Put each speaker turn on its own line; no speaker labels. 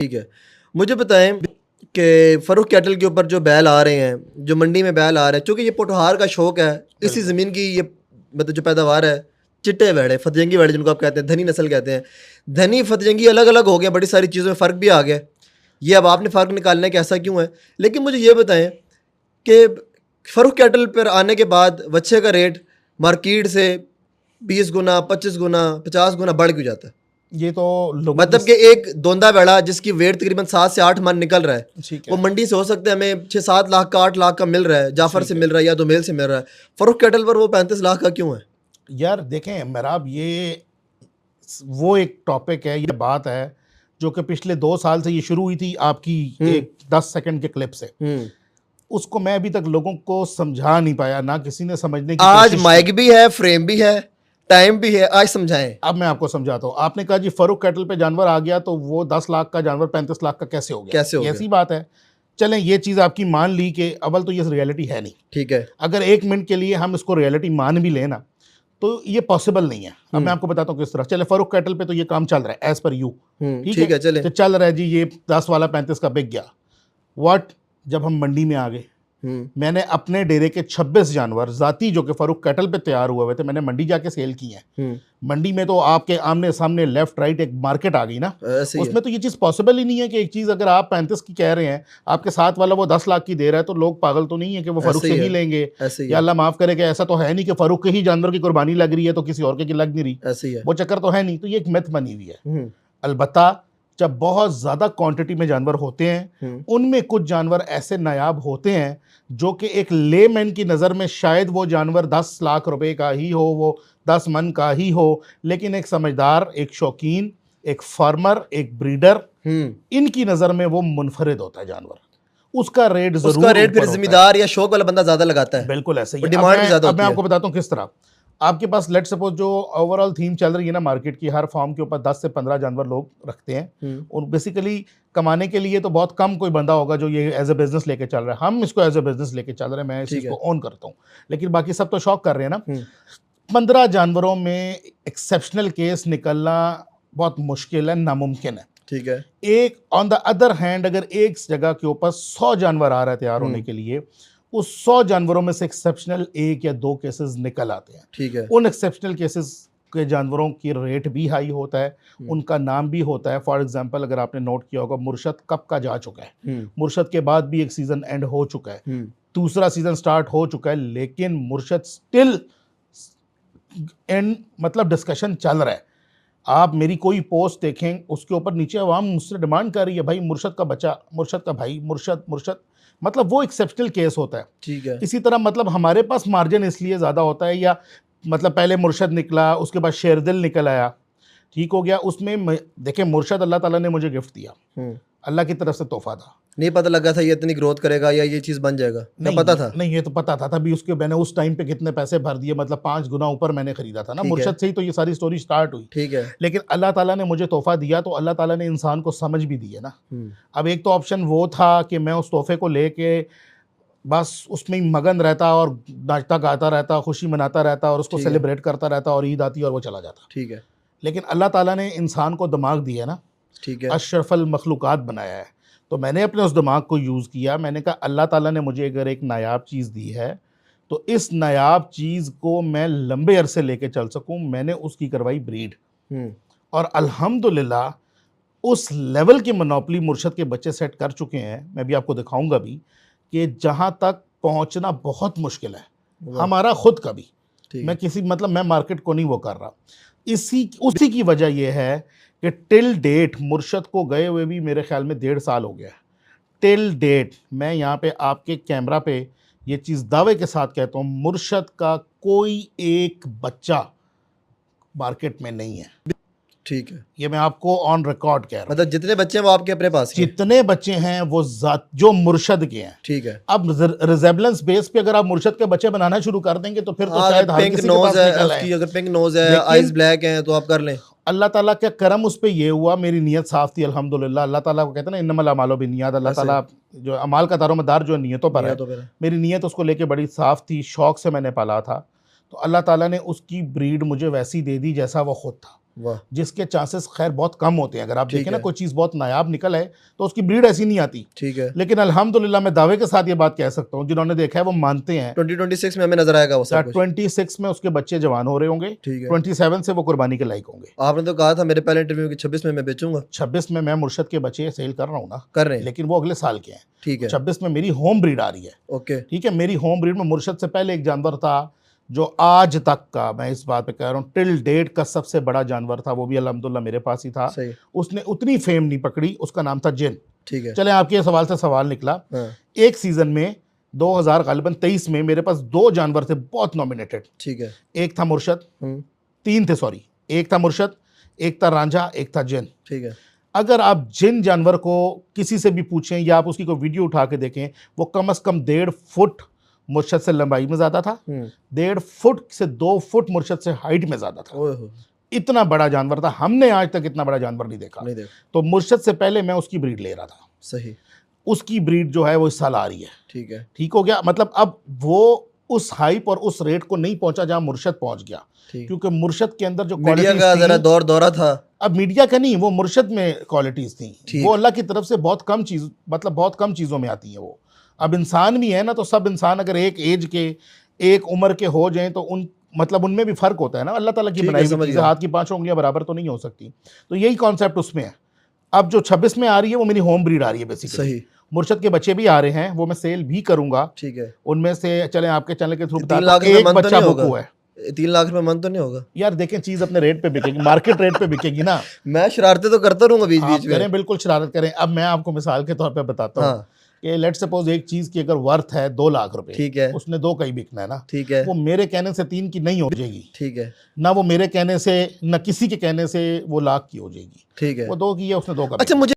ठीक है, मुझे बताएं कि फ़र्रुख कैटल के ऊपर जो बैल आ रहे हैं, जो मंडी में बैल आ रहे हैं, चूँकि ये पोठहार का शौक है, इसी ज़मीन की ये मतलब जो पैदावार है, चिट्टे भेड़ है, फतजंगी भेड़ जिनको आप कहते हैं, धनी नस्ल कहते हैं। धनी फतजंगी अलग अलग हो गया, बड़ी सारी चीज़ों में फ़र्क भी आ गया। ये अब आपने फ़र्क निकालना है कि ऐसा क्यों है। लेकिन मुझे ये बताएं कि फ़र्रुख कैटल पर आने के बाद बच्चे का रेट मार्केट से 20 गुना, 25 गुना, 50 गुना बढ़ क्यों जाता है?
ये तो
मतलब कि एक दोंदा बेड़ा जिसकी वेट तकरीबन 7 से 8 मन निकल रहा है, वो मंडी से हो सकता है हमें 6-7 लाख का, 8 लाख का मिल रहा है, जाफर से मिल रहा है या दोमेल से मिल रहा है। फ़र्रुख कैटल पर वो 35 लाख का क्यों है?
यार देखें मेहराब, ये वो एक टॉपिक है, ये बात है जो कि पिछले 2 साल से ये शुरू हुई थी आपकी एक 10 सेकंड के क्लिप से। उसको मैं अभी तक लोगों को समझा नहीं पाया, ना किसी ने समझने की
आज माइक भी है, फ्रेम भी है, टाइम भी है, आज समझाएं।
अब मैं आपको समझाता हूँ। आपने कहा जी फ़र्रुख कैटल पे जानवर आ गया तो वो 10 लाख का जानवर 35 लाख का कैसे हो गया?
कैसे हो गया?
ऐसी बात है। चलें ये चीज़ आपकी मान ली कि अव्वल तो ये रियलिटी है नहीं।
ठीक है,
अगर 1 मिनट के लिए हम इसको रियलिटी मान भी लें ना, तो ये पॉसिबल नहीं है। अब मैं आपको बताता हूँ किस तरह। चले फ़र्रुख कैटल पे तो ये काम चल रहा है एज पर यू,
ठीक है, चले
तो चल रहा है जी, ये 10 वाला 35 का बिक गया। व्हाट, जब हम मंडी में आ गए, मैंने अपने डेरे के 26 जानवर जाती जो कि फ़र्रुख कैटल पे तैयार हुए हुए थे, मैंने मंडी जाके सेल किए हैं। मंडी में तो आपके आमने सामने लेफ्ट राइट एक मार्केट आ गई ना, उसमें तो ये चीज़ पॉसिबल ही नहीं है कि एक चीज़ अगर आप 35 की कह रहे हैं, आपके साथ वाला वो 10 लाख की दे रहा है, तो लोग पागल तो नहीं है कि वो फ़र्रुख से ही लेंगे। या अल्लाह माफ़ करे कि ऐसा तो है नहीं कि फ़र्रुख के ही जानवर की कुर्बानी लग रही है तो किसी और के की लग नहीं रही,
ऐसे ही है।
वो चक्कर तो है नहीं। तो ये एक मिथ बनी हुई है। अलबत्ता जब बहुत ज़्यादा क्वांटिटी में जानवर होते हैं, उनमें कुछ जानवर ऐसे नायाब होते हैं जो कि एक लेमैन की नज़र में शायद वो जानवर 10 लाख रुपए का ही हो, वो 10 मन का ही हो, लेकिन एक समझदार, एक शौकीन, एक फार्मर, एक ब्रीडर, इनकी नज़र में वो मुनफरिद होता है जानवर। उसका रेट ज़रूर,
उसका रेट फिर ज़मींदार या शौक वाला बंदा ज़्यादा लगाता है।
बिल्कुल ऐसे ही।
डिमांड भी ज़्यादा होती है।
अब मैं आपको बताता हूँ किस तरह। आपके पास लेट सपोज जो ओवरऑल थीम चल रही है ना मार्केट की, हर फार्म के ऊपर 10 से 15 जानवर लोग रखते हैं, और बेसिकली कमाने के लिए तो बहुत कम कोई बंदा होगा जो ये एज ए बिजनेस लेके चल रहा है। हम इसको एज ए बिजनेस लेके चल रहे हैं, मैं इस चीज़ को ऑन करता हूँ, लेकिन बाकी सब तो शौक कर रहे हैं ना। 15 जानवरों में एक्सेप्शनल केस निकलना बहुत मुश्किल है, नामुमकिन है।
ठीक है।
एक ऑन द अदर हैंड, अगर एक जगह के ऊपर 100 जानवर आ रहा है तैयार होने के लिए, उस 100 जानवरों में से एक्सेप्शनल 1 या 2 केसेस निकल आते हैं।
ठीक है।
उन एक्सेप्शनल केसेस के जानवरों की रेट भी हाई होता है, उनका नाम भी होता है। फॉर एग्जांपल अगर आपने नोट किया होगा, मुर्शद कब का जा चुका है, मुर्शद के बाद भी एक सीजन एंड हो चुका है, दूसरा सीजन स्टार्ट हो चुका है, लेकिन मुर्शद स्टिल एंड मतलब डिस्कशन चल रहा है। आप मेरी कोई पोस्ट देखें, उसके ऊपर नीचे अवाम मुझसे डिमांड कर रही है, भाई मुर्शद का बच्चा, मुर्शद का भाई, मुर्शद मुर्शद, मतलब वो एक्सेप्शनल केस होता है।
ठीक है।
इसी तरह मतलब हमारे पास मार्जिन इसलिए ज़्यादा होता है, या मतलब पहले मुर्शद निकला, उसके बाद शेरदिल निकल आया, ठीक हो गया। उसमें देखें मुर्शद अल्लाह ताला ने मुझे गिफ्ट दिया, अल्लाह की तरफ से तोहफा था।
नहीं पता लगा था ये इतनी ग्रोथ करेगा या ये चीज़ बन जाएगा, नहीं पता था।
नहीं, ये तो पता था, तभी उसके मैंने उस टाइम पे कितने पैसे भर दिए, मतलब 5 गुना ऊपर मैंने खरीदा था ना। मुर्शद से ही तो ये सारी स्टोरी स्टार्ट हुई।
ठीक है।
लेकिन अल्लाह ताला ने मुझे तोहफा दिया, तो अल्लाह ताला ने इंसान को समझ भी दी है ना। अब एक तो ऑप्शन वो था कि मैं उस तोहफे को लेके बस उसमें ही मगन रहता और नाचता गाता रहता, खुशी मनाता रहता और उसको सेलिब्रेट करता रहता, और ईद आती और वो चला जाता।
ठीक है।
लेकिन अल्लाह ताला ने इंसान को दिमाग दिया ना,
ठीक है,
अशरफुल मखलूकात बनाया है, तो मैंने अपने उस दिमाग को यूज़ किया। मैंने कहा अल्लाह ताला ने मुझे अगर एक नायाब चीज़ दी है, तो इस नायाब चीज़ को मैं लंबे अरसे लेके चल सकूं, मैंने उसकी करवाई ब्रीड, और अल्हम्दुलिल्लाह उस लेवल की मोनोपोली मुर्शद के बच्चे सेट कर चुके हैं। मैं भी आपको दिखाऊंगा भी कि जहाँ तक पहुँचना बहुत मुश्किल है हमारा खुद का भी। मैं किसी मतलब मैं मार्केट को नहीं वो कर रहा। उसी की वजह यह है कि टिल डेट मुर्शद को गए हुए भी मेरे ख्याल में 1.5 साल हो गया है। टिल डेट मैं यहाँ पे आपके कैमरा पे ये चीज़ दावे के साथ कहता हूँ, मुर्शद का कोई एक बच्चा मार्केट में नहीं है।
ठीक है,
ये मैं आपको ऑन रिकॉर्ड कह रहा हूँ।
मतलब जितने बच्चे हैं वो आपके अपने पास हैं?
जितने बच्चे हैं वो जो मुर्शद के हैं।
ठीक है।
अब रिजेबलेंस बेस पे अगर आप मुर्शद के बच्चे बनाना शुरू कर देंगे तो फिर तो शायद हर किसी के पास निकल आए।
अगर पिंक नोज है, आईज ब्लैक हैं, तो आप कर लें।
अल्लाह ताला का करम उस पे ये हुआ, मेरी नीयत साफ थी अल्हम्दुलिल्लाह। अल्लाह ताला को कहते हैं ना इन्नमल अमालु बिन्नियात, अल्लाह ताला जो अमाल का दारोमदार जो नियतों पर है, मेरी नीयत उसको लेके बड़ी साफ थी, शौक से मैंने पाला था, तो अल्लाह ताला ने उसकी ब्रीड मुझे वैसी दे दी जैसा वो खुद था।
वाह,
जिसके चांसेस खैर बहुत कम होते हैं। अगर आप
ठीक
देखें ना
है।
कोई चीज़ बहुत नायाब निकल है तो उसकी ब्रीड ऐसी नहीं आती।
ठीक है।
लेकिन अल्हम्दुलिल्लाह मैं दावे के साथ ये बात कह सकता हूँ, जिन्होंने देखा है वो मानते हैं
2026 में हमें नजर आएगा वो सब कुछ।
26 में उसके बच्चे जवान हो रहे होंगे,
ठीक है।
27 से वो कुर्बानी के लायक होंगे।
आपने तो कहा था मेरे पहले इंटरव्यू की 26 में मैं बेचूंगा।
26 में मैं मुर्शद के बच्चे सेल कर रहा हूँ ना,
कर रहे हैं।
लेकिन वो अगले साल के हैं।
ठीक है।
26 में मेरी होम ब्रीड आ रही है।
ओके।
ठीक है, मेरी होम ब्रीड में मुर्शद से पहले एक जानवर था जो आज तक का, मैं इस बात पे कह रहा हूँ, टिल डेट का सबसे बड़ा जानवर था, वो भी अल्हम्दुलिल्लाह मेरे पास ही था।
सही।
उसने उतनी फेम नहीं पकड़ी, उसका नाम था जिन।
ठीक है।
चले आपके सवाल से सवाल निकला।
हाँ।
एक सीजन में 2023 में मेरे पास 2 जानवर थे बहुत नॉमिनेटेड।
ठीक है।
एक था मुर्शद,
हम्म।
3 थे सॉरी, एक था मुर्शद, एक था रांझा, एक था जिन।
ठीक है।
अगर आप जिन जानवर को किसी से भी पूछें या आप उसकी कोई वीडियो उठा के देखें, वो कम से कम 1.5 फुट मुर्शद से लंबाई में ज़्यादा था, 1.5 फुट से 2 फुट मुर्शद से हाइट में ज़्यादा था।
ओए हो,
इतना बड़ा जानवर था, हमने आज तक इतना बड़ा जानवर नहीं देखा।
नहीं देख।
तो मुर्शद से पहले मैं उसकी ब्रीड ले रहा था।
सही।
उसकी ब्रीड जो है वो इस साल आ रही है।
ठीक है।
ठीक हो गया, मतलब अब वो उस हाइप और उस रेट को नहीं पहुंचा जहां मुर्शद पहुंच गया,
ठीक।
क्योंकि मुर्शद के अंदर जो
मीडिया
qualities
का
थी,
जरा दौर दौरा था।
अब मीडिया का नहीं, वो मुर्शद में क्वालिटीज थी,
ठीक।
वो अल्लाह की तरफ से बहुत कम चीज, मतलब बहुत कम चीज़ों में आती हैं वो। अब इंसान भी है ना, तो सब इंसान अगर एक एज के, एक उम्र के हो जाएं तो उन, मतलब उनमें भी फर्क होता है ना, अल्लाह ताला की
ठीक है,
बनाई हुई
समझ
चीज़ें,
गया।
हाथ की 5 उंगलियां बराबर तो नहीं हो सकती। तो यही कॉन्सेप्ट उसमें है। अब जो 26 में आ रही है वो मेरी होम ब्रीड आ रही है बेसिकली।
सही।
मुर्शद के बच्चे भी आ रहे हैं, वो मैं सेल भी करूंगा।
ठीक है।
उनमें से चलें आपके चैनल के थ्रू
3
बता
लाख
दूं,
रुपए
एक
मन तो
बच्चा
नहीं
बुकू
होगा?
है।
3 लाख रुपए मन तो नहीं होगा?
यार देखें, चीज़ अपने रेट पे बिकेगी, मार्केट रेट पे बिकेगी ना।
मैं शरारतें तो करता रहूंगा बीच
आप
बीच में।
करें, बिल्कुल शरारत करें। अब मैं आपको मिसाल के तौर पे बताता हूँ
हाँ।
कि लेट सपोज एक चीज़ की अगर वर्थ है 2 लाख रुपए,
ठीक है।
उसने 2 का ही बिकना है ना।
ठीक है।
वो मेरे कहने से 3 की नहीं हो जाएगी,
ठीक है।
ना वो मेरे कहने से, ना किसी के कहने से वो लाख की हो जाएगी।
ठीक है।
वो 2 की है, उसने 2 का
अच्छा, मुझे